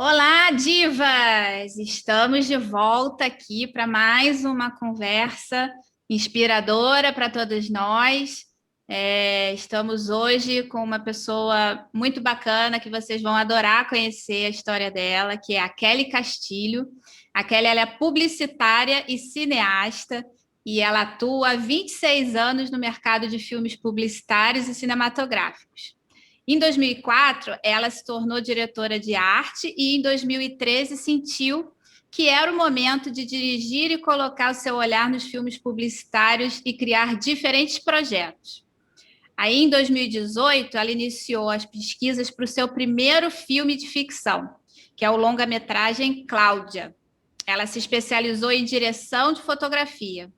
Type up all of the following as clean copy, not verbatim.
Olá, divas! Estamos de volta aqui para mais uma conversa inspiradora para todos nós. Estamos hoje com uma pessoa muito bacana que vocês vão adorar conhecer a história dela, que é a Kelly Castilho. A Kelly ela é publicitária e cineasta e ela atua há 26 anos no mercado de filmes publicitários e cinematográficos. Em 2004, ela se tornou diretora de arte e em 2013 sentiu que era o momento de dirigir e colocar o seu olhar nos filmes publicitários e criar diferentes projetos. Aí, em 2018, ela iniciou as pesquisas para o seu primeiro filme de ficção, que é o longa-metragem Cláudia. Ela se especializou em direção de fotografia.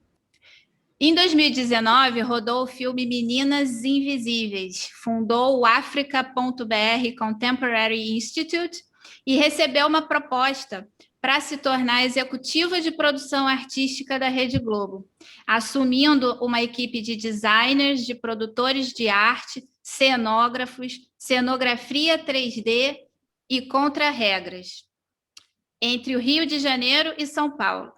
Em 2019, rodou o filme Meninas Invisíveis, fundou o Africa.br Contemporary Institute e recebeu uma proposta para se tornar executiva de produção artística da Rede Globo, assumindo uma equipe de designers, de produtores de arte, cenógrafos, cenografia 3D e contra-regras, entre o Rio de Janeiro e São Paulo.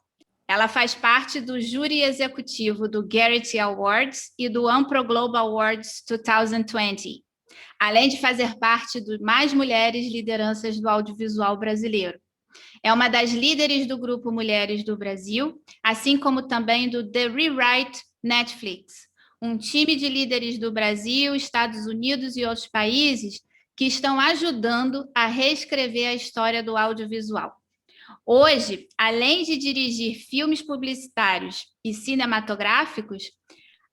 Ela faz parte do júri executivo do Garrett Awards e do Ampro Global Awards 2020, além de fazer parte do Mais Mulheres Lideranças do Audiovisual Brasileiro. É uma das líderes do Grupo Mulheres do Brasil, assim como também do The Rewrite Netflix, um time de líderes do Brasil, Estados Unidos e outros países que estão ajudando a reescrever a história do audiovisual. Hoje, além de dirigir filmes publicitários e cinematográficos,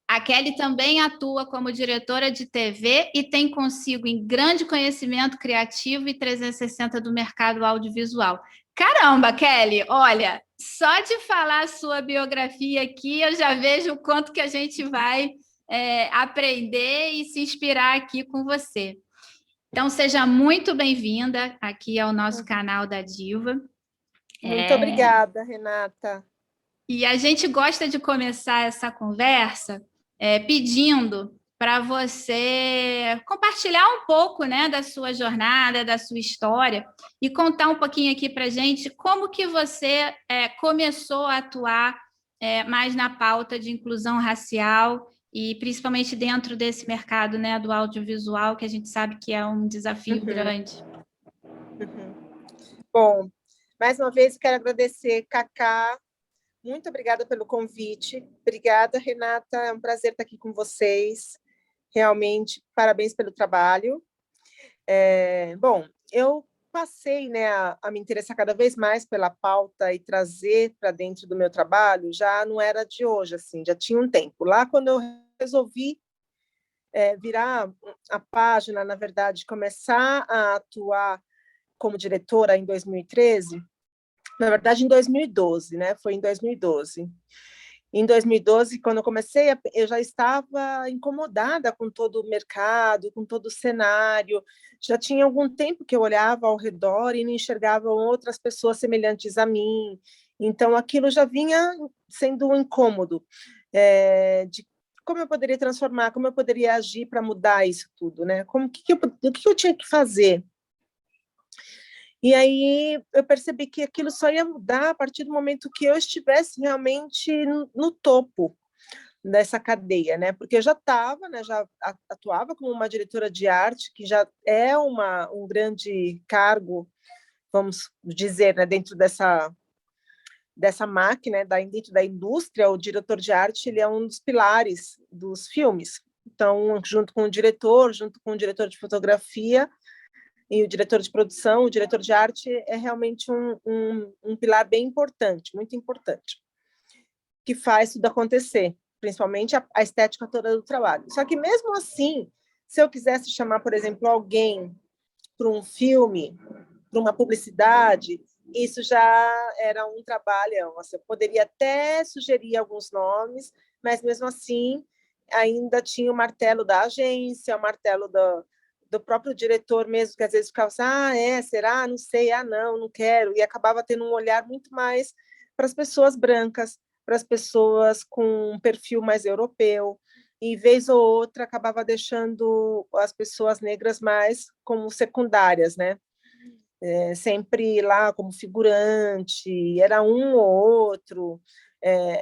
a Kelly também atua como diretora de TV e tem consigo em grande conhecimento criativo e 360 do mercado audiovisual. Caramba, Kelly, olha, só de falar a sua biografia aqui, eu já vejo o quanto que a gente vai aprender e se inspirar aqui com você. Então, seja muito bem-vinda aqui ao nosso canal da Diva. Muito obrigada, Renata. E a gente gosta de começar essa conversa pedindo para você compartilhar um pouco, né, da sua jornada, da sua história e contar um pouquinho aqui para a gente como que você começou a atuar mais na pauta de inclusão racial e principalmente dentro desse mercado, né, do audiovisual, que a gente sabe que é um desafio grande. Bom, mais uma vez quero agradecer, Cacá. Muito obrigada pelo convite. Obrigada, Renata. É um prazer estar aqui com vocês. Realmente, parabéns pelo trabalho. Bom, eu passei, né, a me interessar cada vez mais pela pauta e trazer para dentro do meu trabalho, já não era de hoje, assim, já tinha um tempo. Lá, quando eu resolvi virar a página, na verdade, começar a atuar como diretora em 2013, na verdade, em 2012, né? Foi em 2012. Em 2012, quando eu comecei, eu já estava incomodada com todo o mercado, com todo o cenário. Já tinha algum tempo que eu olhava ao redor e não enxergava outras pessoas semelhantes a mim. Então, aquilo já vinha sendo um incômodo de como eu poderia transformar, como eu poderia agir para mudar isso tudo, né? O que eu tinha que fazer? E aí eu percebi que aquilo só ia mudar a partir do momento que eu estivesse realmente no topo dessa cadeia, né? Porque eu já estava, né? Já atuava como uma diretora de arte, que já é um grande cargo, vamos dizer, né? Dentro dessa máquina, dentro da indústria, o diretor de arte ele é um dos pilares dos filmes. Então, junto com o diretor de fotografia, e o diretor de produção, o diretor de arte é realmente um pilar bem importante, muito importante, que faz tudo acontecer, principalmente a estética toda do trabalho. Só que mesmo assim, se eu quisesse chamar, por exemplo, alguém para um filme, para uma publicidade, isso já era um trabalho. Assim, eu poderia até sugerir alguns nomes, mas mesmo assim ainda tinha o martelo da agência, o martelo do próprio diretor mesmo, que às vezes ficava assim, será? Não sei, não quero. E acabava tendo um olhar muito mais para as pessoas brancas, para as pessoas com um perfil mais europeu, e vez ou outra acabava deixando as pessoas negras mais como secundárias, né? sempre lá como figurante, era um ou outro,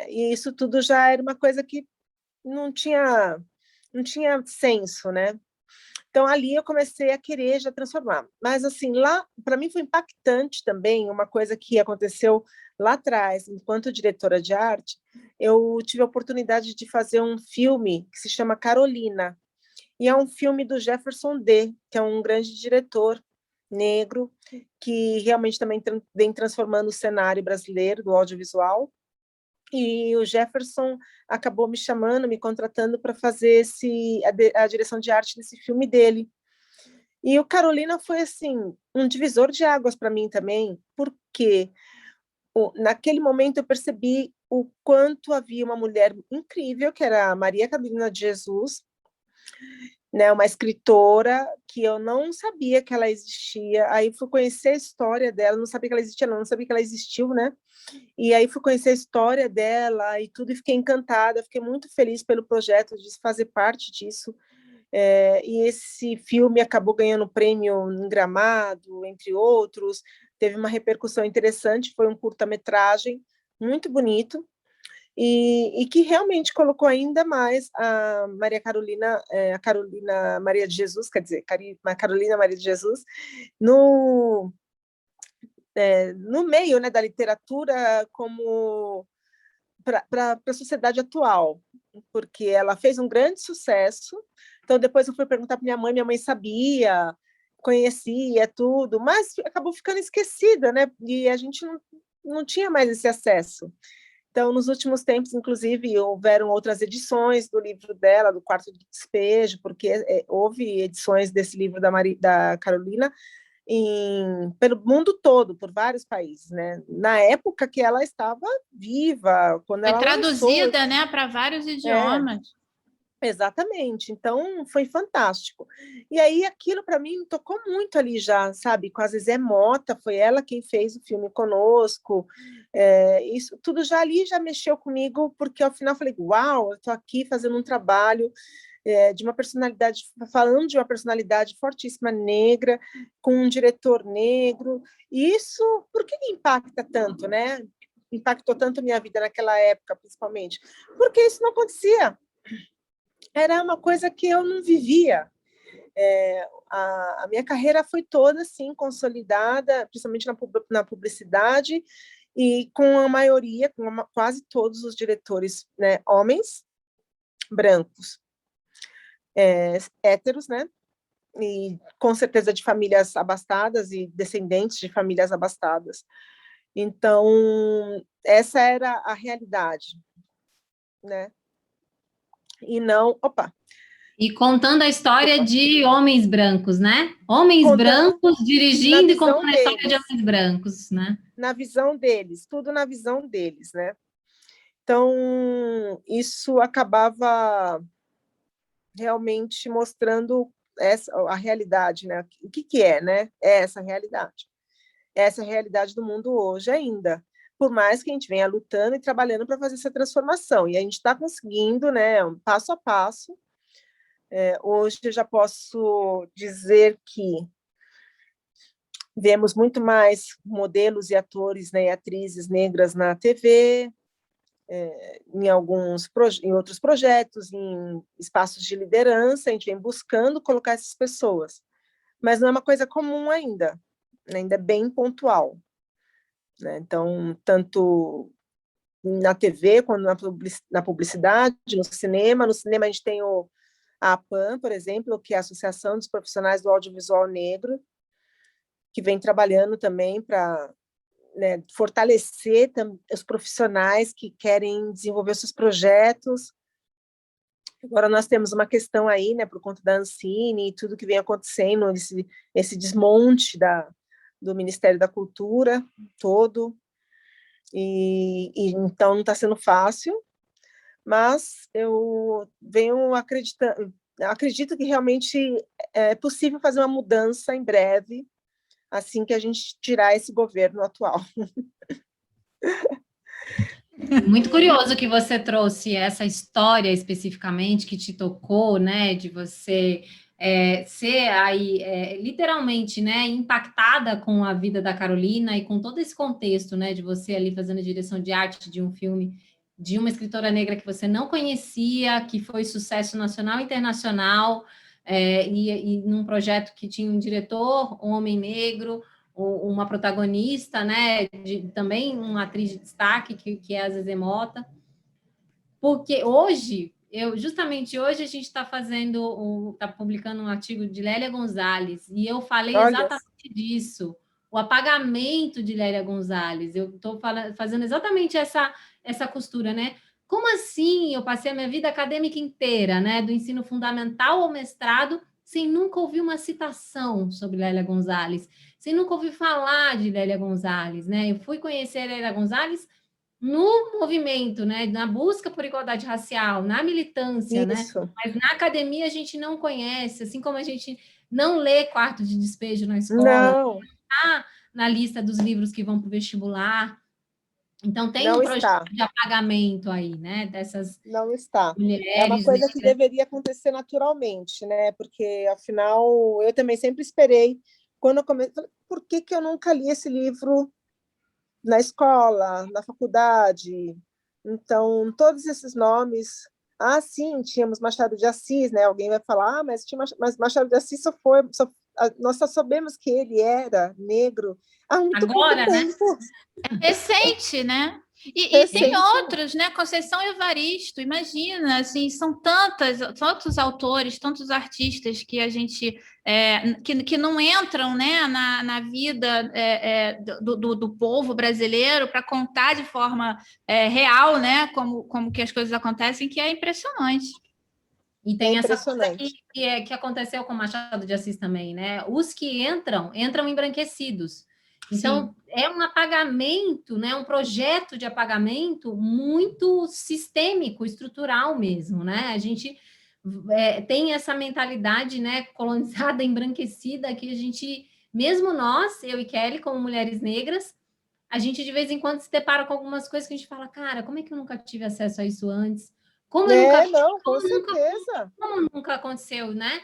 e isso tudo já era uma coisa que não tinha, não tinha senso, né? Então, ali eu comecei a querer já transformar. Mas, assim, lá, para mim foi impactante também uma coisa que aconteceu lá atrás, enquanto diretora de arte, eu tive a oportunidade de fazer um filme que se chama Carolina, e é um filme do Jefferson D., que é um grande diretor negro, que realmente também vem transformando o cenário brasileiro do audiovisual. E o Jefferson acabou me chamando, me contratando para fazer a direção de arte desse filme dele. E o Carolina foi assim um divisor de águas para mim também, porque naquele momento eu percebi o quanto havia uma mulher incrível, que era a Maria Carolina de Jesus, né, uma escritora que eu não sabia que ela existia. Aí fui conhecer a história dela, não sabia que ela existia, não sabia que ela existiu, né? E aí fui conhecer a história dela e tudo, e fiquei encantada, fiquei muito feliz pelo projeto de fazer parte disso. E esse filme acabou ganhando prêmio em Gramado, entre outros, teve uma repercussão interessante, foi um curta-metragem muito bonito, e que realmente colocou ainda mais a Maria Carolina, a Carolina Maria de Jesus, quer dizer, a Carolina Maria de Jesus, no, no meio, né, da literatura como para a sociedade atual, porque ela fez um grande sucesso. Então, depois eu fui perguntar para minha mãe sabia, conhecia tudo, mas acabou ficando esquecida, né? E a gente não tinha mais esse acesso. Então, nos últimos tempos, inclusive, houveram outras edições do livro dela, do Quarto de Despejo, porque houve edições desse livro da Carolina pelo mundo todo, por vários países, né? Na época que ela estava viva, quando Foi ela lançou, traduzida, né, para vários é, idiomas. exatamente. Então foi fantástico. E aí aquilo para mim tocou muito ali já, sabe? Com a Zezé Mota, foi ela quem fez o filme conosco. Isso tudo já ali já mexeu comigo, porque ao final eu falei, uau, eu estou aqui fazendo um trabalho de uma personalidade, falando de uma personalidade fortíssima negra, com um diretor negro. E isso, por que impacta tanto, né? Impactou tanto a minha vida naquela época, principalmente, porque isso não acontecia. Era uma coisa que eu não vivia. A minha carreira foi toda assim consolidada, principalmente na publicidade, e com a maioria, quase todos os diretores, né, homens brancos, héteros, né? E com certeza de famílias abastadas e descendentes de famílias abastadas. Então, essa era a realidade, né? E não, E contando a história desculpa, de homens brancos, né? Homens contando brancos na dirigindo e visão contando a história de deles, homens brancos, né? na visão deles, tudo na visão deles, né? Então, isso acabava realmente mostrando a realidade, né? O que é, né? É essa realidade. Essa é a realidade do mundo hoje ainda. Por mais que a gente venha lutando e trabalhando para fazer essa transformação. E a gente está conseguindo, né? Passo a passo. Hoje eu já posso dizer que vemos muito mais modelos e atores, né, e atrizes negras na TV, em outros projetos, em espaços de liderança, a gente vem buscando colocar essas pessoas, mas não é uma coisa comum ainda, né? Ainda é bem pontual, né? Então, tanto na TV, quanto na publicidade, no cinema a gente tem a APAN, por exemplo, que é a Associação dos Profissionais do Audiovisual Negro, que vem trabalhando também para, né, fortalecer os profissionais que querem desenvolver seus projetos. Agora nós temos uma questão aí, né, por conta da Ancine e tudo que vem acontecendo, esse desmonte do Ministério da Cultura todo, e então não está sendo fácil, mas eu venho acredito que realmente é possível fazer uma mudança em breve, assim que a gente tirar esse governo atual. Muito curioso que você trouxe essa história especificamente que te tocou, né? De você ser aí literalmente, né, impactada com a vida da Carolina e com todo esse contexto, né, de você ali fazendo a direção de arte de um filme de uma escritora negra que você não conhecia, que foi sucesso nacional e internacional, e num projeto que tinha um diretor, um homem negro, uma protagonista, né, também uma atriz de destaque, que é a Zezé Mota, porque justamente hoje a gente está está publicando um artigo de Lélia Gonzalez, e eu falei Olha, exatamente disso, o apagamento de Lélia Gonzalez. Eu estou fazendo exatamente essa costura, né? Como assim eu passei a minha vida acadêmica inteira, né, do ensino fundamental ao mestrado, sem nunca ouvir uma citação sobre Lélia Gonzalez, sem nunca ouvir falar de Lélia Gonzalez, né? Eu fui conhecer Lélia Gonzalez no movimento, né, na busca por igualdade racial, na militância, né? isso. Mas na academia a gente não conhece, assim como a gente não lê Quarto de Despejo na escola, Não, tá na lista dos livros que vão para o vestibular. Então tem um não projeto está. de apagamento aí, né, dessas Não está. É uma mulheres coisa que negras. deveria acontecer naturalmente, né? Porque, afinal, eu também sempre esperei. Quando eu comecei, por que que eu nunca li esse livro na escola, na faculdade? Então, todos esses nomes. Ah, sim, tínhamos Machado de Assis, né? Alguém vai falar, mas, mas Machado de Assis nós só sabemos que ele era negro há muito pouco Agora, né? tempo, Recente, né? E tem recente. outros, né? Conceição Evaristo, imagina, assim, são tantos autores, tantos artistas que a gente que não entram, né, na vida do povo brasileiro para contar de forma real, né, como que as coisas acontecem, que é impressionante. E É tem essa coisa impressionante. que aconteceu com Machado de Assis também, né? Os que entram embranquecidos. Então, Sim. é um apagamento, né? Um projeto de apagamento muito sistêmico, estrutural mesmo, né? A gente tem essa mentalidade, né, colonizada, embranquecida, que a gente, mesmo nós, eu e Kelly, como mulheres negras, a gente de vez em quando se depara com algumas coisas que a gente fala, cara, como é que eu nunca tive acesso a isso antes? Como eu nunca Não, com como nunca certeza. como nunca aconteceu, né?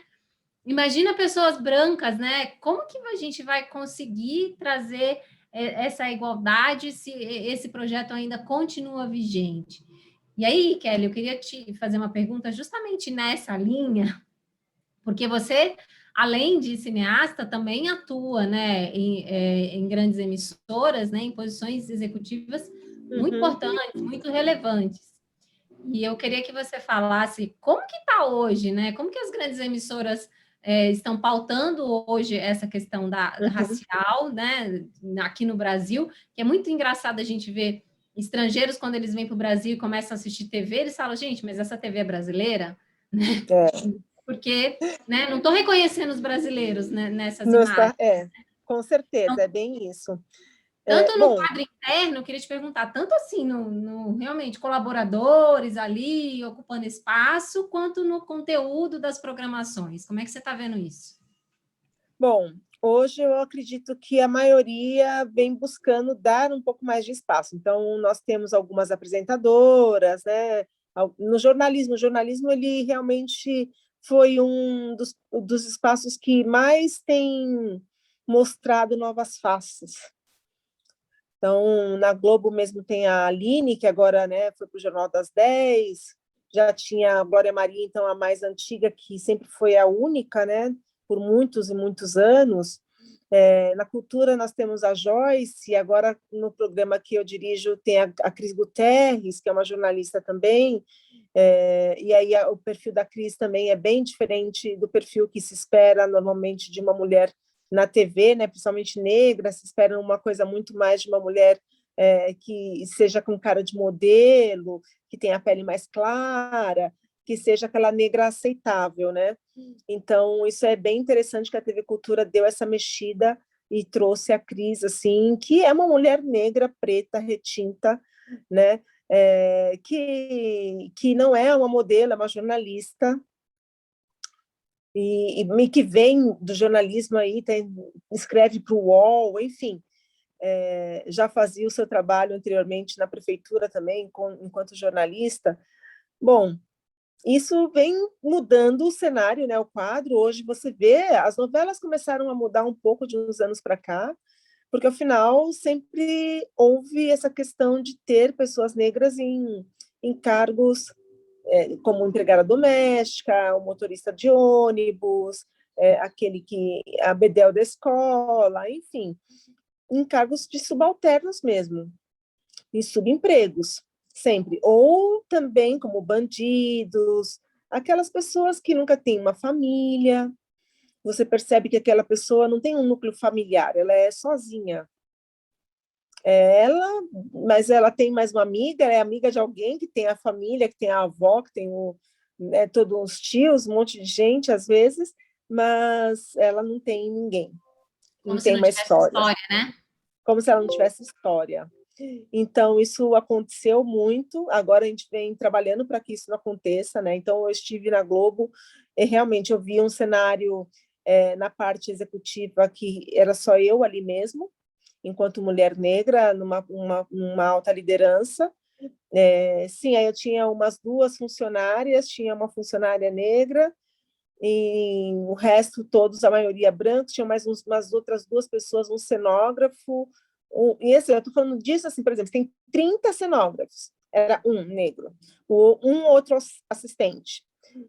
Imagina pessoas brancas, né? Como que a gente vai conseguir trazer essa igualdade se esse projeto ainda continua vigente? E aí, Kelly, eu queria te fazer uma pergunta justamente nessa linha, porque você, além de cineasta, também atua, né, em grandes emissoras, né, em posições executivas muito importantes, muito relevantes. E eu queria que você falasse como que está hoje, né? Como que as grandes emissoras estão pautando hoje essa questão da racial, né? Aqui no Brasil, que é muito engraçado a gente ver estrangeiros, quando eles vêm para o Brasil e começam a assistir TV, eles falam, gente, mas essa TV é brasileira? Né? É, Porque, né, não estou reconhecendo os brasileiros, né, nessas não imagens. está, com certeza, é bem isso. Tanto no Bom, quadro interno, eu queria te perguntar, tanto assim realmente colaboradores ali ocupando espaço, quanto no conteúdo das programações. Como é que você está vendo isso? bom, hoje eu acredito que a maioria vem buscando dar um pouco mais de espaço. Então, nós temos algumas apresentadoras, né? No jornalismo, o jornalismo ele realmente foi um dos espaços que mais tem mostrado novas faces. Então, na Globo mesmo tem a Aline, que agora, né, foi para o Jornal das 10, já tinha a Glória Maria, então a mais antiga, que sempre foi a única, né, por muitos e muitos anos. Na cultura nós temos a Joyce, e agora no programa que eu dirijo tem a Cris Guterres, que é uma jornalista também, e aí o perfil da Cris também é bem diferente do perfil que se espera normalmente de uma mulher na TV, né, principalmente negra, se espera uma coisa muito mais de uma mulher que seja com cara de modelo, que tenha a pele mais clara, que seja aquela negra aceitável, né? Então, isso é bem interessante que a TV Cultura deu essa mexida e trouxe a Cris, assim, que é uma mulher negra, preta, retinta, né? Que não é uma modelo, é uma jornalista, e que vem do jornalismo aí, escreve para o UOL, enfim, já fazia o seu trabalho anteriormente na prefeitura também, enquanto jornalista. Bom, isso vem mudando o cenário, né, o quadro. Hoje você vê, as novelas começaram a mudar um pouco de uns anos para cá, porque, afinal, sempre houve essa questão de ter pessoas negras em cargos como empregada doméstica, o motorista de ônibus, aquele que a bedel da escola, enfim, em cargos de subalternos mesmo, em subempregos, sempre. Ou também como bandidos, aquelas pessoas que nunca têm uma família. Você percebe que aquela pessoa não tem um núcleo familiar, ela é sozinha. Mas ela tem mais uma amiga, é amiga de alguém que tem a família, que tem a avó, que tem todos uns tios, um monte de gente, às vezes, mas ela não tem ninguém, Como não se tem não uma tivesse história. história, né? Como se ela não tivesse história. Então, isso aconteceu muito, agora a gente vem trabalhando para que isso não aconteça, né? Então, eu estive na Globo e realmente eu vi um cenário na parte executiva que era só eu ali mesmo, enquanto mulher negra, numa alta liderança. Sim, aí eu tinha umas 2 funcionárias, tinha uma funcionária negra, e o resto todos, a maioria brancos, tinha mais umas outras 2 pessoas, um cenógrafo, e assim, eu estou falando disso, assim, por exemplo, tem 30 cenógrafos, era um negro, um outro assistente,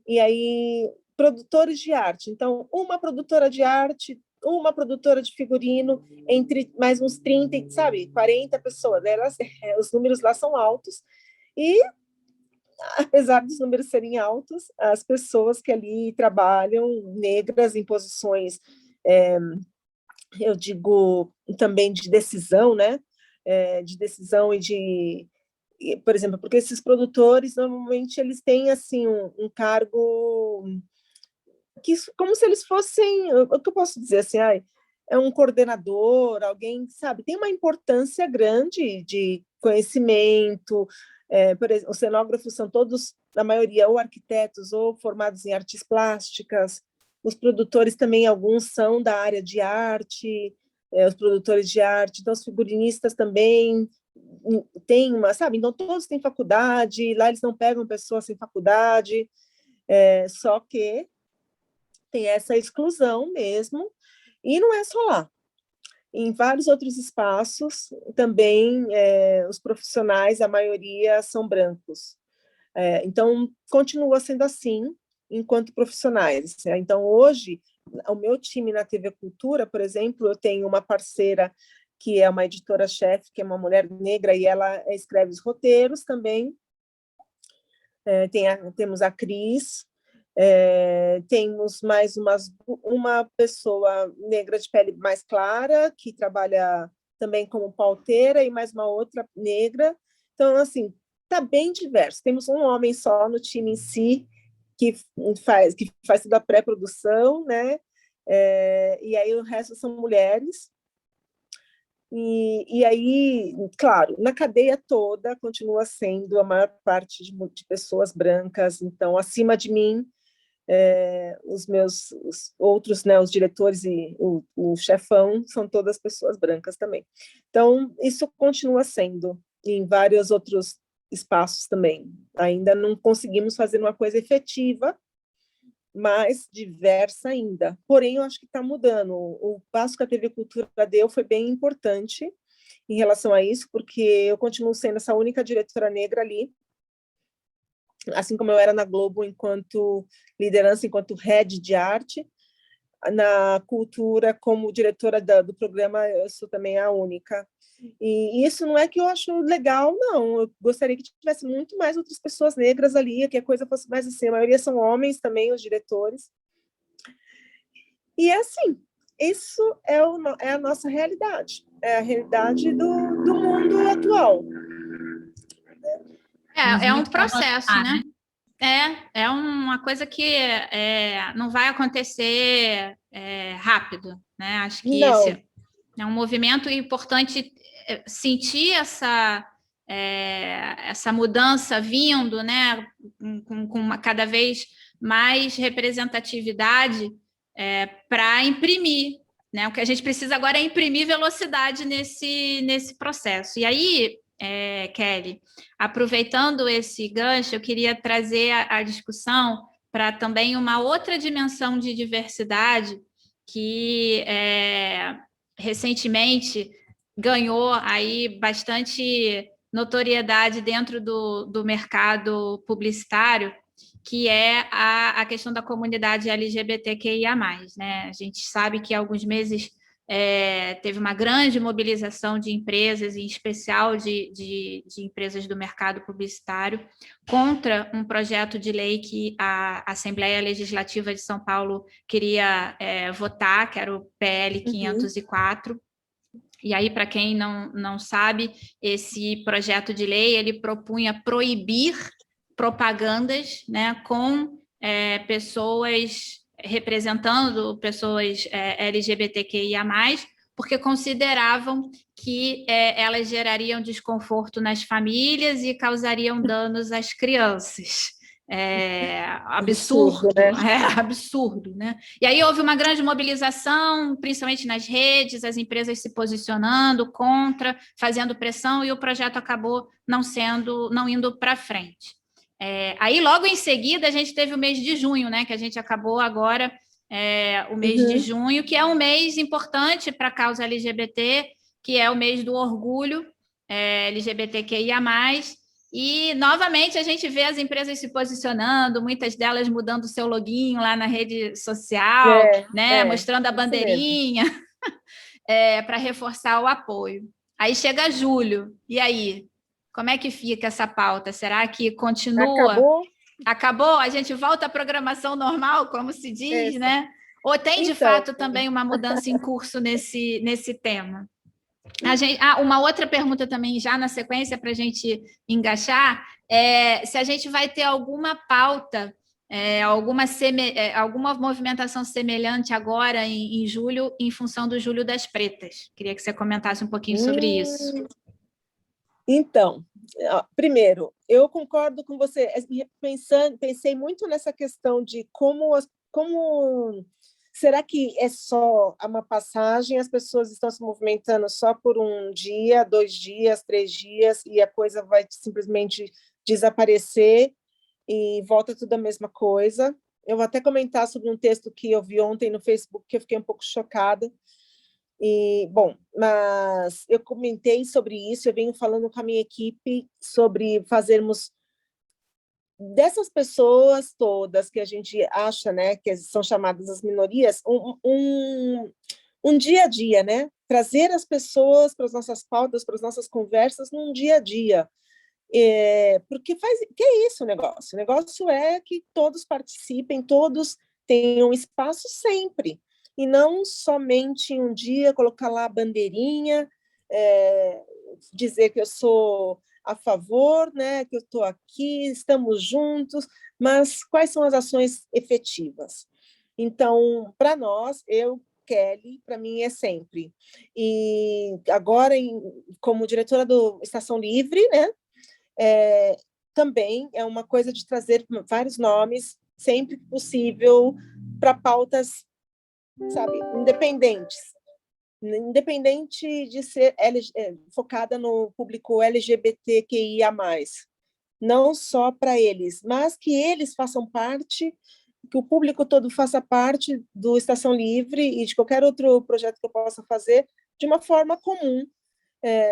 e aí produtores de arte, então uma produtora de arte, uma produtora de figurino, entre mais uns 30, sabe, 40 pessoas, os números lá são altos, e apesar dos números serem altos, as pessoas que ali trabalham, negras, em posições, eu digo, também de decisão, né? De decisão por exemplo, porque esses produtores, normalmente, eles têm, assim, um cargo como se eles fossem, o que eu posso dizer, assim, é um coordenador, alguém, sabe, tem uma importância grande de conhecimento. Por exemplo, os cenógrafos são todos, na maioria, ou arquitetos ou formados em artes plásticas. Os produtores também, alguns são da área de arte, os produtores de arte. Então, os figurinistas também têm sabe, então todos têm faculdade, lá eles não pegam pessoas sem faculdade, só que tem essa exclusão mesmo, e não é só lá. Em vários outros espaços, também, os profissionais, a maioria são brancos. Então, continua sendo assim, enquanto profissionais. Então, hoje, o meu time na TV Cultura, por exemplo, eu tenho uma parceira que é uma editora-chefe, que é uma mulher negra, e ela escreve os roteiros também. Temos a Cris, temos mais uma pessoa negra de pele mais clara, que trabalha também como pauteira, e mais uma outra negra. Então, assim, está bem diverso. Temos um homem só no time em si, que faz toda a pré-produção, né? E aí o resto são mulheres. E aí, claro, na cadeia toda continua sendo a maior parte de pessoas brancas. Então, acima de mim, os outros, né, os diretores e o chefão são todas pessoas brancas também. Então, isso continua sendo em vários outros espaços também. Ainda não conseguimos fazer uma coisa efetiva, mais diversa ainda. Porém, eu acho que está mudando. O passo que a TV Cultura deu foi bem importante em relação a isso, porque eu continuo sendo essa única diretora negra ali, assim como eu era na Globo enquanto liderança, enquanto head de arte. Na Cultura, como diretora do programa, eu sou também a única. E isso não é que eu acho legal, não. Eu gostaria que tivesse muito mais outras pessoas negras ali, que a coisa fosse mais assim. A maioria são homens também, os diretores. E é assim, isso é a nossa realidade. É a realidade do mundo atual. É um processo, né? É uma coisa que não vai acontecer rápido, né? Acho que esse é um movimento importante, sentir essa mudança vindo, né? Com cada vez mais representatividade para imprimir, né? O que a gente precisa agora é imprimir velocidade nesse processo. E aí Kelly, aproveitando esse gancho, eu queria trazer a discussão para também uma outra dimensão de diversidade que recentemente ganhou aí bastante notoriedade dentro do mercado publicitário, que é a questão da comunidade LGBTQIA+, né? A gente sabe que há alguns meses teve uma grande mobilização de empresas, em especial de empresas do mercado publicitário, contra um projeto de lei que a Assembleia Legislativa de São Paulo queria votar, que era o PL 504. E aí, para quem não sabe, esse projeto de lei ele propunha proibir propagandas, né, com pessoas representando pessoas LGBTQIA+, porque consideravam que elas gerariam desconforto nas famílias e causariam danos às crianças. Absurdo, né? Absurdo, né? E aí houve uma grande mobilização, principalmente nas redes, as empresas se posicionando contra, fazendo pressão, e o projeto acabou não indo para frente. Aí, logo em seguida, a gente teve o mês de junho, né? Que a gente acabou agora, o mês de junho, que é um mês importante para a causa LGBT, que é o mês do orgulho LGBTQIA+. E, novamente, a gente vê as empresas se posicionando, muitas delas mudando o seu login lá na rede social, né? Mostrando a bandeirinha para reforçar o apoio. Aí chega julho, e aí? Como é que fica essa pauta? Será que continua? Acabou? A gente volta à programação normal, como se diz, né? Ou tem, de fato, também uma mudança em curso nesse tema? Uma outra pergunta também, já na sequência, para a gente engaixar, se a gente vai ter alguma pauta, alguma movimentação semelhante agora em julho, em função do Julho das Pretas. Queria que você comentasse um pouquinho sobre isso. Então, primeiro, eu concordo com você. Pensei muito nessa questão de como será que é só uma passagem, as pessoas estão se movimentando só por um dia, 2 dias, 3 dias, e a coisa vai simplesmente desaparecer e volta tudo a mesma coisa. Eu vou até comentar sobre um texto que eu vi ontem no Facebook, que eu fiquei um pouco chocada. Mas eu comentei sobre isso, eu venho falando com a minha equipe sobre fazermos dessas pessoas todas que a gente acha, né, que são chamadas as minorias, um dia a dia, né? Trazer as pessoas para as nossas pautas, para as nossas conversas num dia a dia. Porque que é isso o negócio? O negócio é que todos participem, todos tenham espaço sempre, e não somente um dia colocar lá a bandeirinha, dizer que eu sou a favor, né, que eu estou aqui, estamos juntos, mas quais são as ações efetivas? Então, para nós, Kelly, para mim é sempre. E agora, como diretora do Estação Livre, né, também é uma coisa de trazer vários nomes, sempre que possível, para pautas, sabe, independente de ser focada no público LGBTQIA+, não só para eles, mas que eles façam parte, que o público todo faça parte do Estação Livre e de qualquer outro projeto que eu possa fazer de uma forma comum,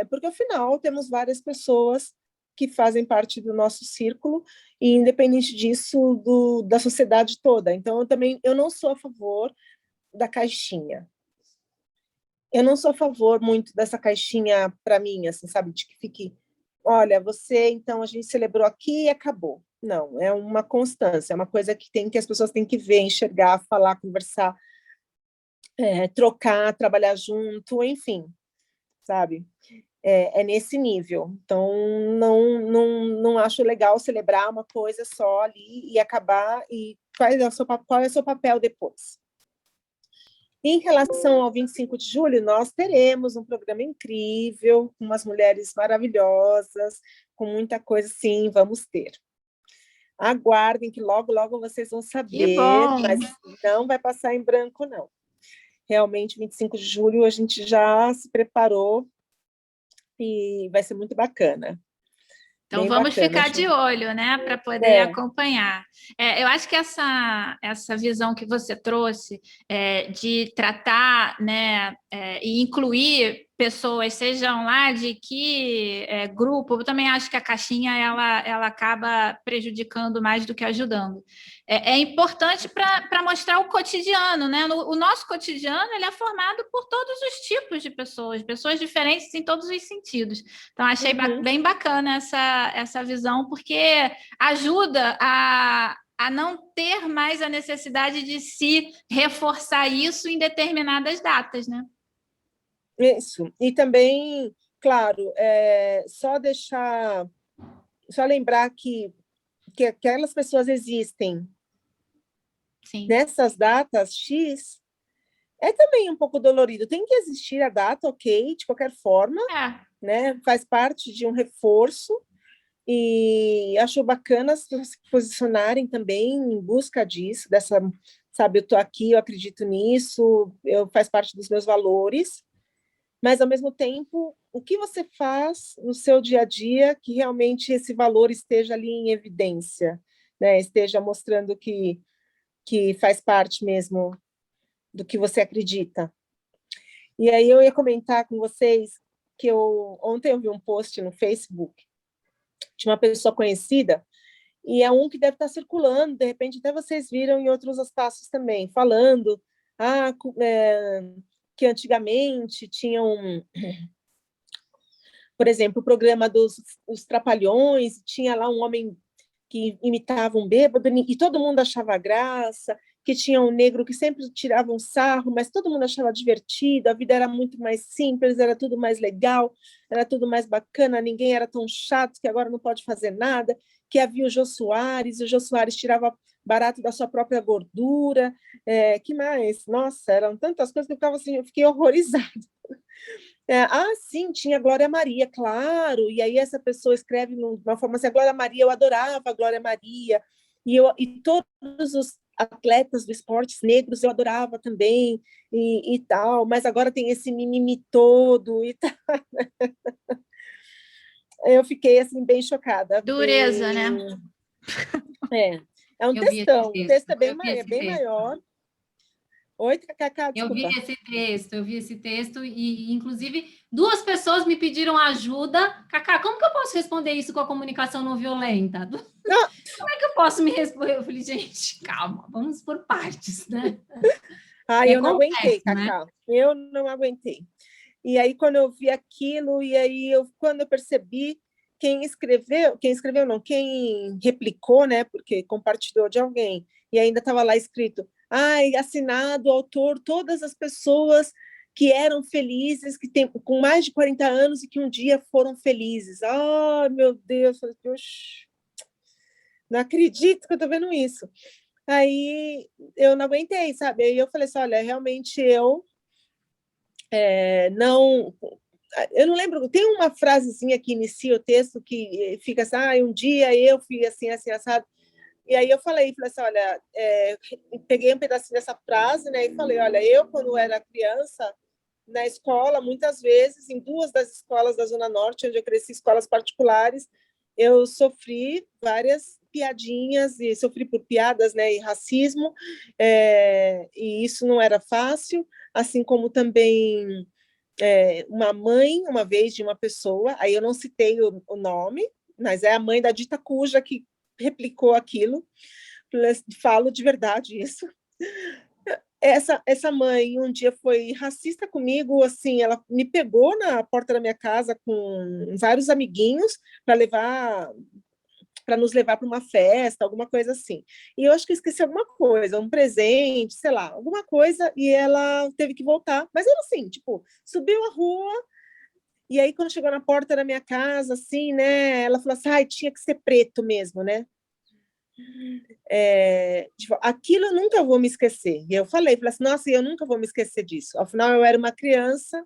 porque, afinal, temos várias pessoas que fazem parte do nosso círculo, e, independente disso, da sociedade toda. Então, eu não sou a favor da caixinha. Eu não sou a favor muito dessa caixinha para mim, assim, sabe, de que fique, olha, então a gente celebrou aqui e acabou. Não, é uma constância, é uma coisa que as pessoas têm que ver, enxergar, falar, conversar, trocar, trabalhar junto, enfim, sabe? É nesse nível. Então, não acho legal celebrar uma coisa só ali e acabar, e qual é o seu papel depois? Em relação ao 25 de julho, nós teremos um programa incrível, com umas mulheres maravilhosas, com muita coisa, sim, vamos ter. Aguardem que logo, logo vocês vão saber, mas não vai passar em branco, não. Realmente, 25 de julho, a gente já se preparou e vai ser muito bacana. Então, Bem vamos bacana, ficar Ju. de olho, né, para poder acompanhar. Eu acho que essa visão que você trouxe de tratar, né, e incluir pessoas, sejam lá de que grupo, eu também acho que a caixinha ela acaba prejudicando mais do que ajudando. É importante para mostrar o cotidiano, né? O nosso cotidiano ele é formado por todos os tipos de pessoas diferentes em todos os sentidos. Então, achei bem bacana essa visão, porque ajuda a não ter mais a necessidade de se reforçar isso em determinadas datas, né? Isso. E também, claro, só lembrar que aquelas pessoas existem. Sim. Nessas datas X, é também um pouco dolorido. Tem que existir a data, ok, de qualquer forma, né? Faz parte de um reforço, e acho bacana se posicionarem também em busca disso, sabe, eu estou aqui, eu acredito nisso, faz parte dos meus valores, mas, ao mesmo tempo, o que você faz no seu dia a dia que realmente esse valor esteja ali em evidência, né? Esteja mostrando que faz parte mesmo do que você acredita. E aí eu ia comentar com vocês que ontem eu vi um post no Facebook de uma pessoa conhecida, e é um que deve estar circulando, de repente até vocês viram em outros espaços também, falando que antigamente tinham, por exemplo, o programa dos Trapalhões, tinha lá um homem que imitava um bêbado, e todo mundo achava graça, que tinha um negro que sempre tirava um sarro, mas todo mundo achava divertido, a vida era muito mais simples, era tudo mais legal, era tudo mais bacana, ninguém era tão chato que agora não pode fazer nada, que havia o Jô Soares tirava barato da sua própria gordura, que mais? Nossa, eram tantas coisas que eu ficava assim, eu fiquei horrorizada. Sim, tinha Glória Maria, claro, e aí essa pessoa escreve de uma forma assim, a Glória Maria, eu adorava a Glória Maria, e todos os atletas do esportes negros eu adorava também, e tal, mas agora tem esse mimimi todo, e tal. Eu fiquei, assim, bem chocada. Dureza, né? É um textão, o texto é bem maior. Oi, Cacá, desculpa. Eu vi esse texto e, inclusive, 2 pessoas me pediram ajuda. Cacá, como que eu posso responder isso com a comunicação não violenta? Como é que eu posso me responder? Eu falei, gente, calma, vamos por partes, né? Eu não aguentei, Cacá. Né? Eu não aguentei. E aí, quando eu vi aquilo, quando eu percebi, quem replicou, né? Porque compartilhou de alguém, e ainda estava lá escrito, assinado, autor, todas as pessoas que eram felizes, com mais de 40 anos e que um dia foram felizes. Meu Deus, não acredito que eu estou vendo isso. Aí eu não aguentei, sabe? Aí eu falei assim, olha, realmente eu não lembro, tem uma frasezinha que inicia o texto que fica assim, um dia eu fui assim, assim, assado. E aí eu falei assim, olha, peguei um pedacinho dessa frase, né, e falei, olha, eu, quando era criança, na escola, muitas vezes, em 2 das escolas da Zona Norte, onde eu cresci, escolas particulares, eu sofri várias piadinhas, e sofri por piadas, né, e racismo, e isso não era fácil, assim como também uma mãe, uma vez, de uma pessoa, aí eu não citei o nome, mas é a mãe da dita cuja que replicou aquilo, falo de verdade isso. Essa mãe um dia foi racista comigo, assim, ela me pegou na porta da minha casa com vários amiguinhos para nos levar para uma festa, alguma coisa assim. E eu acho que eu esqueci alguma coisa, um presente, sei lá, alguma coisa, e ela teve que voltar. Mas era assim, tipo, subiu a rua, e aí quando chegou na porta da minha casa, assim, né, ela falou assim, tinha que ser preto mesmo, né? Tipo, aquilo eu nunca vou me esquecer. E eu falei assim, nossa, eu nunca vou me esquecer disso. Afinal, eu era uma criança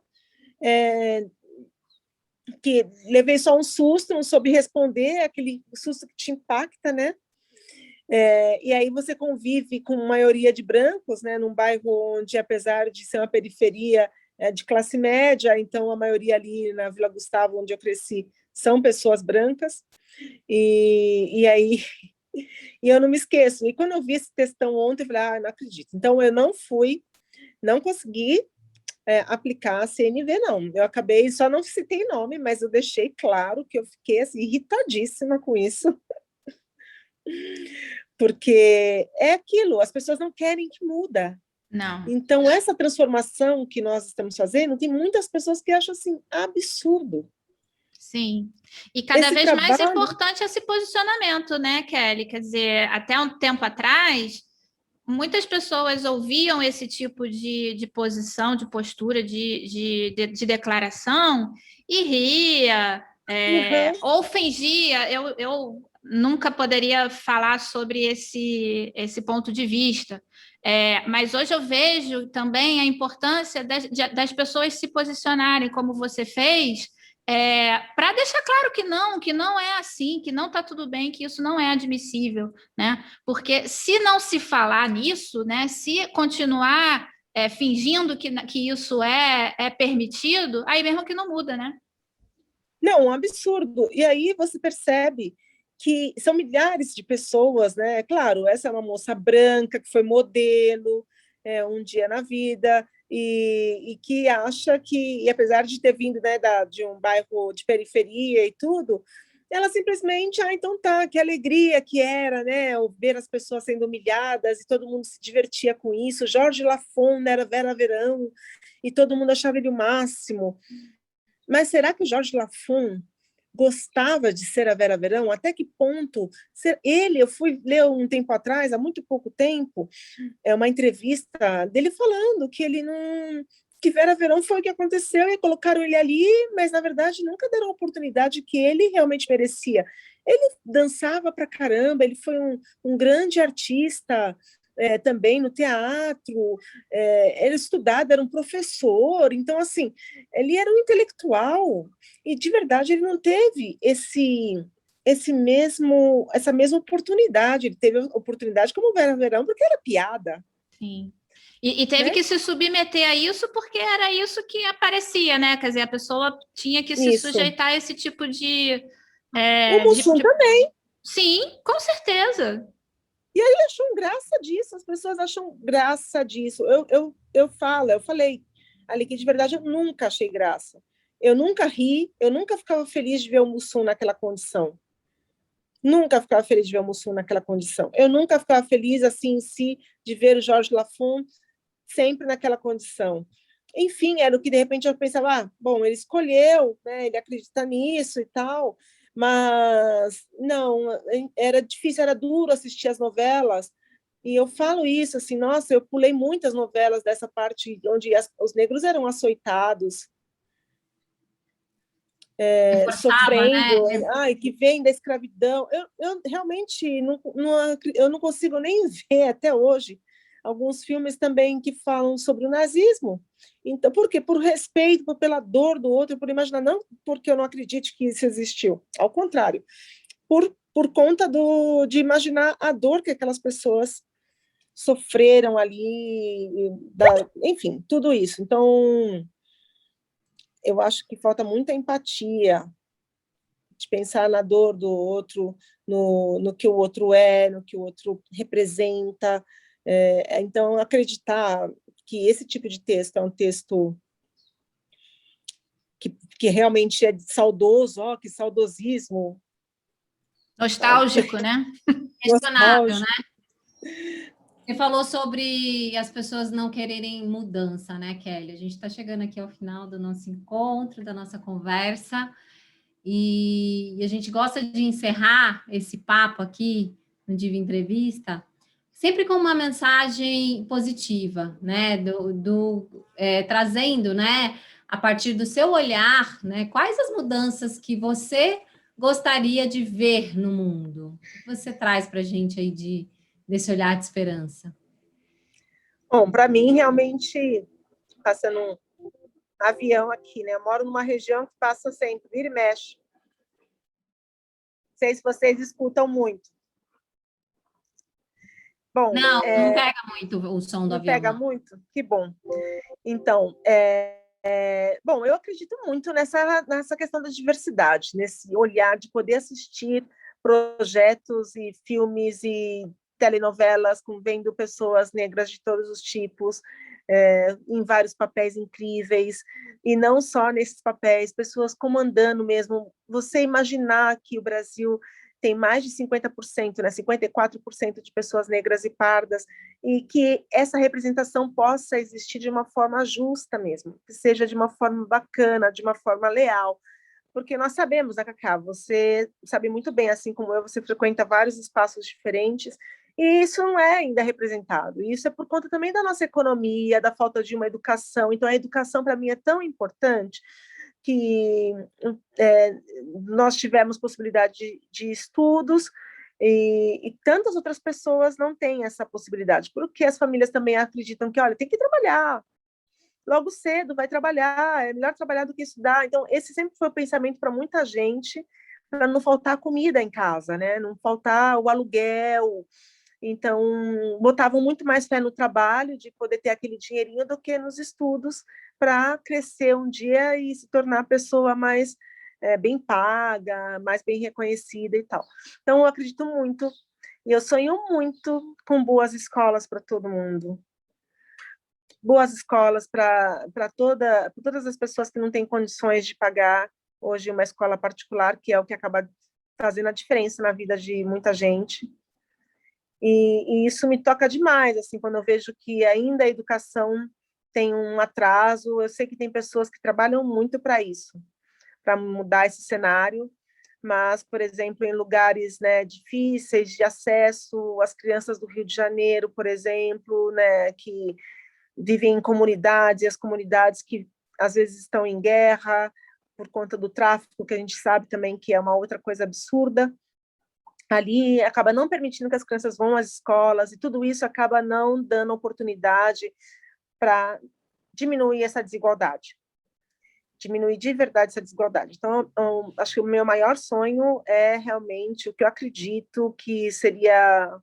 que levei só um susto, não soube responder, aquele susto que te impacta, né? E aí você convive com maioria de brancos, né, num bairro onde, apesar de ser uma periferia, de classe média, então a maioria ali na Vila Gustavo, onde eu cresci, são pessoas brancas, e aí e eu não me esqueço. E quando eu vi esse textão ontem, eu falei, não acredito. Então eu não consegui aplicar a CNV, não. Eu acabei, só não citei nome, mas eu deixei claro que eu fiquei assim, irritadíssima com isso, porque é aquilo, as pessoas não querem que muda. Não. Então, essa transformação que nós estamos fazendo, tem muitas pessoas que acham assim, absurdo. Sim. E cada Esse vez mais trabalho... importante esse posicionamento, né, Kelly? Quer dizer, até um tempo atrás, muitas pessoas ouviam esse tipo de posição, de postura, de declaração e ria, ou fingia. Eu nunca poderia falar sobre esse ponto de vista. Mas hoje eu vejo também a importância das pessoas se posicionarem, como você fez, para deixar claro que não é assim, que não está tudo bem, que isso não é admissível, né? Porque se não se falar nisso, né, se continuar fingindo que isso é permitido, aí mesmo que não muda, né? Não, um absurdo. E aí você percebe que são milhares de pessoas, né? Claro, essa é uma moça branca que foi modelo um dia na vida e que acha que, e apesar de ter vindo, né, de um bairro de periferia e tudo, ela simplesmente, então tá, que alegria que era, né, ver as pessoas sendo humilhadas e todo mundo se divertia com isso. Jorge Lafon era Vera Verão e todo mundo achava ele o máximo. Mas será que o Jorge Lafon gostava de ser a Vera Verão? Até que ponto? Eu fui ler um tempo atrás, há muito pouco tempo, uma entrevista dele falando que ele não... que Vera Verão foi o que aconteceu e colocaram ele ali, mas na verdade nunca deram a oportunidade que ele realmente merecia. Ele dançava pra caramba, ele foi um grande artista, também no teatro, era estudado, era um professor, então, assim, ele era um intelectual, e de verdade ele não teve essa mesma oportunidade, ele teve oportunidade como Vera Verão, porque era piada. Sim. E teve, né, que se submeter a isso porque era isso que aparecia, né? Quer dizer, a pessoa tinha que se sujeitar a esse tipo de... o Mussum também. Sim, com certeza. E aí acham graça disso, as pessoas acham graça disso. Eu falei ali que de verdade eu nunca achei graça. Eu nunca ri, eu nunca ficava feliz de ver o Mussum naquela condição. Nunca ficava feliz de ver o Mussum naquela condição. Eu nunca ficava feliz, assim, em si, de ver o Jorge Lafon sempre naquela condição. Enfim, era o que de repente eu pensava, bom, ele escolheu, né, ele acredita nisso e tal, mas não, era difícil, era duro assistir as novelas, e eu falo isso, assim, nossa, eu pulei muitas novelas dessa parte onde os negros eram açoitados, sofrendo, né? Que vem da escravidão. Eu realmente eu não consigo nem ver até hoje alguns filmes também que falam sobre o nazismo. Então, por quê? Por respeito, pela dor do outro, por imaginar, não porque eu não acredite que isso existiu, ao contrário, por conta de imaginar a dor que aquelas pessoas sofreram ali, enfim, tudo isso. Então, eu acho que falta muita empatia, de pensar na dor do outro, no que o outro é, no que o outro representa. Então, acreditar que esse tipo de texto é um texto que realmente é saudoso, que saudosismo. Nostálgico, né? Questionável, né? Você falou sobre as pessoas não quererem mudança, né, Kelly? A gente está chegando aqui ao final do nosso encontro, da nossa conversa, e a gente gosta de encerrar esse papo aqui no Diva Entrevista sempre com uma mensagem positiva, né? Trazendo, né, a partir do seu olhar, né, quais as mudanças que você gostaria de ver no mundo? O que você traz para a gente aí desse olhar de esperança? Bom, para mim, realmente, passando um avião aqui, né? Eu moro numa região que passa sempre, vira e mexe. Não sei se vocês escutam muito. Bom, não pega muito o som do avião. Não pega muito? Que bom. Então, Bom, eu acredito muito nessa questão da diversidade, nesse olhar de poder assistir projetos e filmes e telenovelas vendo pessoas negras de todos os tipos, em vários papéis incríveis, e não só nesses papéis, pessoas comandando mesmo. Você imaginar que o Brasil tem mais de 50%, né, 54% de pessoas negras e pardas, e que essa representação possa existir de uma forma justa mesmo, que seja de uma forma bacana, de uma forma leal, porque nós sabemos, né, Cacá, você sabe muito bem, assim como eu, você frequenta vários espaços diferentes, e isso não é ainda representado. E isso é por conta também da nossa economia, da falta de uma educação. Então, a educação, para mim, é tão importante que nós tivemos possibilidade de estudos e tantas outras pessoas não têm essa possibilidade, porque as famílias também acreditam que, olha, tem que trabalhar, logo cedo vai trabalhar, é melhor trabalhar do que estudar. Então, esse sempre foi o pensamento para muita gente, para não faltar comida em casa, né? Não faltar o aluguel. Então, botavam muito mais fé no trabalho, de poder ter aquele dinheirinho, do que nos estudos, para crescer um dia e se tornar a pessoa mais bem paga, mais bem reconhecida e tal. Então, eu acredito muito, e eu sonho muito com boas escolas para todo mundo. Boas escolas para todas as pessoas que não têm condições de pagar hoje uma escola particular, que é o que acaba fazendo a diferença na vida de muita gente. E isso me toca demais, assim, quando eu vejo que ainda a educação tem um atraso. Eu sei que tem pessoas que trabalham muito para isso, para mudar esse cenário, mas, por exemplo, em lugares, né, difíceis de acesso, as crianças do Rio de Janeiro, por exemplo, né, que vivem em comunidades, e as comunidades que às vezes estão em guerra por conta do tráfico, que a gente sabe também que é uma outra coisa absurda, ali acaba não permitindo que as crianças vão às escolas, e tudo isso acaba não dando oportunidade para diminuir essa desigualdade, diminuir de verdade essa desigualdade. Então, eu acho que o meu maior sonho é realmente o que eu acredito que seria,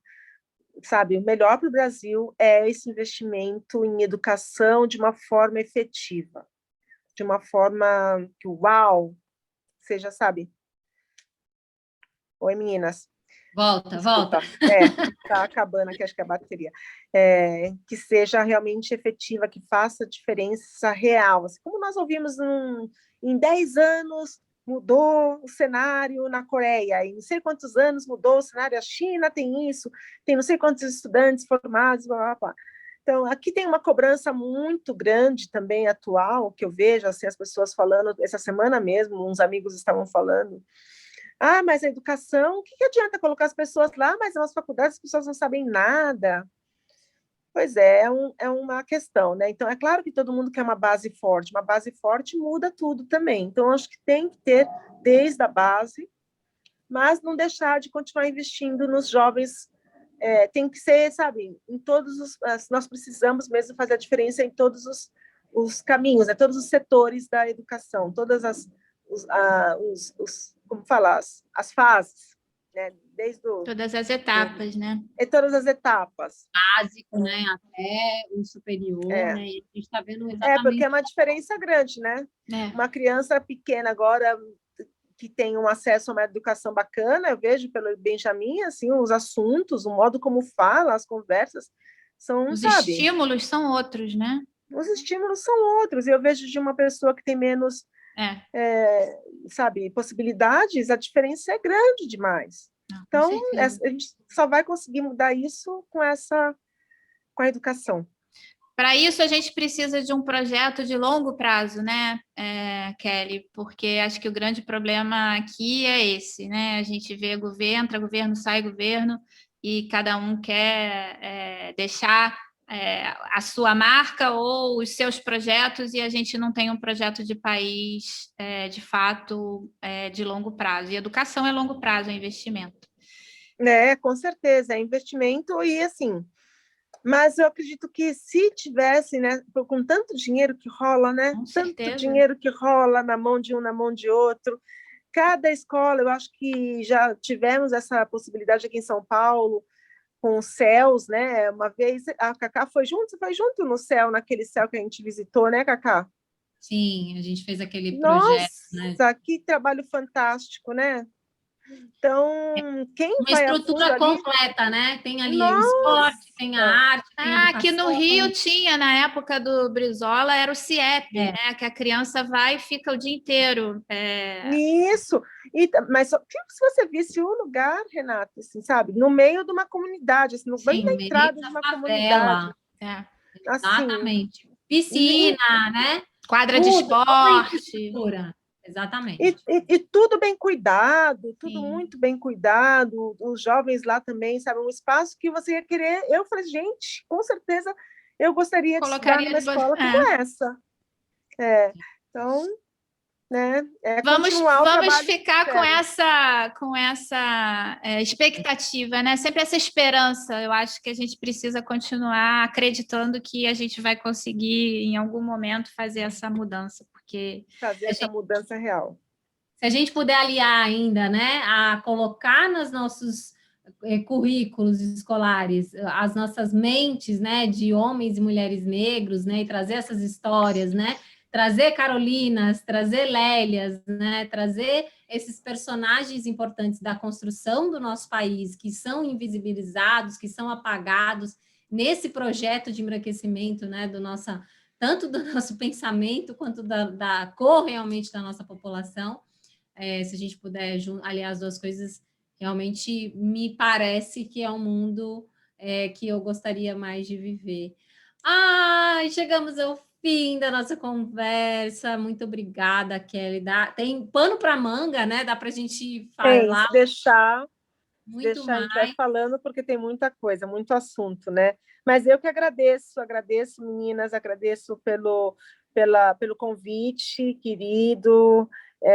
sabe, o melhor para o Brasil, é esse investimento em educação de uma forma efetiva, de uma forma que, uau, seja, sabe? Oi, meninas. Volta, Desculpa, volta. tá acabando aqui, acho que é a bateria. Que seja realmente efetiva, que faça diferença real. Assim, como nós ouvimos em 10 anos, mudou o cenário na Coreia, em não sei quantos anos mudou o cenário, a China tem isso, tem não sei quantos estudantes formados, blá, blá, blá. Então, aqui tem uma cobrança muito grande também atual, que eu vejo assim, as pessoas falando, essa semana mesmo, uns amigos estavam falando, mas a educação, o que adianta colocar as pessoas lá, mas nas faculdades as pessoas não sabem nada? Pois é uma questão, né? Então, é claro que todo mundo quer uma base forte muda tudo também. Então, acho que tem que ter desde a base, mas não deixar de continuar investindo nos jovens. Tem que ser, sabe, em todos os. Nós precisamos mesmo fazer a diferença em todos os caminhos, né? Todos os setores da educação, todas como falar, as fases, né? Desde Todas as etapas, né? todas as etapas. Básico, né? Até o superior, né? E a gente está vendo exatamente. Porque é uma diferença grande, né? Uma criança pequena agora que tem um acesso a uma educação bacana, eu vejo pelo Benjamin, assim, os assuntos, o modo como fala, as conversas, são, Os sabe? estímulos são outros, né? Os estímulos são outros. Eu vejo de uma pessoa que tem menos, sabe, possibilidades, a diferença é grande demais. Então, a gente só vai conseguir mudar isso com a educação. Para isso, a gente precisa de um projeto de longo prazo, né, Kelly? Porque acho que o grande problema aqui é esse, né? A gente vê governo, entra governo, sai governo, e cada um quer deixar a sua marca ou os seus projetos, e a gente não tem um projeto de país, de fato, de longo prazo. E educação é longo prazo, é investimento. Com certeza, é investimento e, assim... Mas eu acredito que se tivesse, né, com tanto dinheiro que rola, né, tanto dinheiro que rola na mão de um, na mão de outro, cada escola, eu acho que já tivemos essa possibilidade aqui em São Paulo, com os céus, né, uma vez, a Cacá foi junto no céu, naquele céu que a gente visitou, né, Cacá? Sim, a gente fez aquele projeto, né? Nossa, que trabalho fantástico, né? Então, quem Uma vai a fundo estrutura ali, completa, né? Tem ali o esporte, tem a nossa, arte, tem a Aqui no educação. Rio tinha, na época do Brizola, era o CIEP, É. né? Que a criança vai e fica o dia inteiro. isso. Mas se você visse o lugar, Renata, assim, sabe, no meio de uma comunidade, assim, bem Sim, na no meio entrada de da uma comunidade, favela. assim, Exatamente. Piscina, né? Quadra de Tudo, toda a esporte. infraestrutura. Exatamente. E tudo bem cuidado, tudo Sim. muito bem cuidado. Os jovens lá também, sabe, um espaço que você ia querer. Eu falei, gente, com certeza eu gostaria de estudar Colocaria numa escola como essa. Então, né, continuar o Vamos trabalho. ficar com essa expectativa, né? Sempre essa esperança. Eu acho que a gente precisa continuar acreditando que a gente vai conseguir, em algum momento, fazer essa mudança, porque Fazer essa mudança real. Se a gente puder aliar ainda, né, a colocar nos nossos currículos escolares as nossas mentes, né, de homens e mulheres negros, né, e trazer essas histórias, né, trazer Carolinas, trazer Lélias, né, trazer esses personagens importantes da construção do nosso país, que são invisibilizados, que são apagados nesse projeto de embranquecimento, né, tanto do nosso pensamento quanto da cor realmente da nossa população. Se a gente puder aliar as duas coisas, realmente me parece que é um mundo que eu gostaria mais de viver. Chegamos ao fim da nossa conversa. Muito obrigada, Kelly. Tem pano para manga, né? Dá para a gente falar muito a gente vai mais. falando, porque tem muita coisa, muito assunto, né? Mas eu que agradeço, meninas, agradeço pelo convite, querido,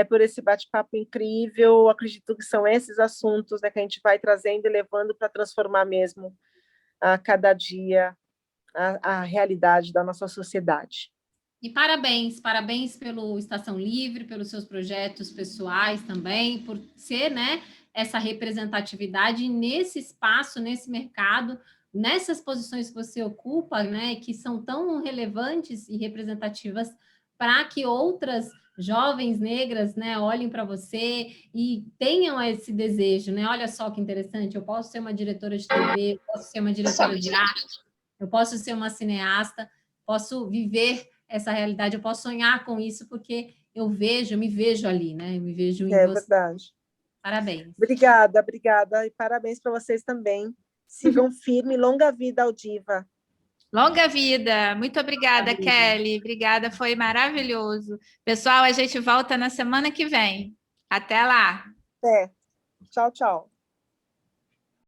por esse bate-papo incrível. Acredito que são esses assuntos, né, que a gente vai trazendo e levando para transformar mesmo a cada dia a realidade da nossa sociedade. E parabéns pelo Estação Livre, pelos seus projetos pessoais também, por ser, né, essa representatividade nesse espaço, nesse mercado, nessas posições que você ocupa, né, que são tão relevantes e representativas para que outras jovens negras, né, olhem para você e tenham esse desejo, né? Olha só que interessante, eu posso ser uma diretora de TV, eu posso ser uma diretora de arte, eu posso ser uma cineasta, posso viver essa realidade, eu posso sonhar com isso, porque eu me vejo ali, né? Eu me vejo em você. Verdade. Parabéns. Obrigada, e parabéns para vocês também. Sigam firme, longa vida ao Diva. Longa vida. Muito obrigada, Kelly. Obrigada, foi maravilhoso. Pessoal, a gente volta na semana que vem. Até lá. Tchau, tchau.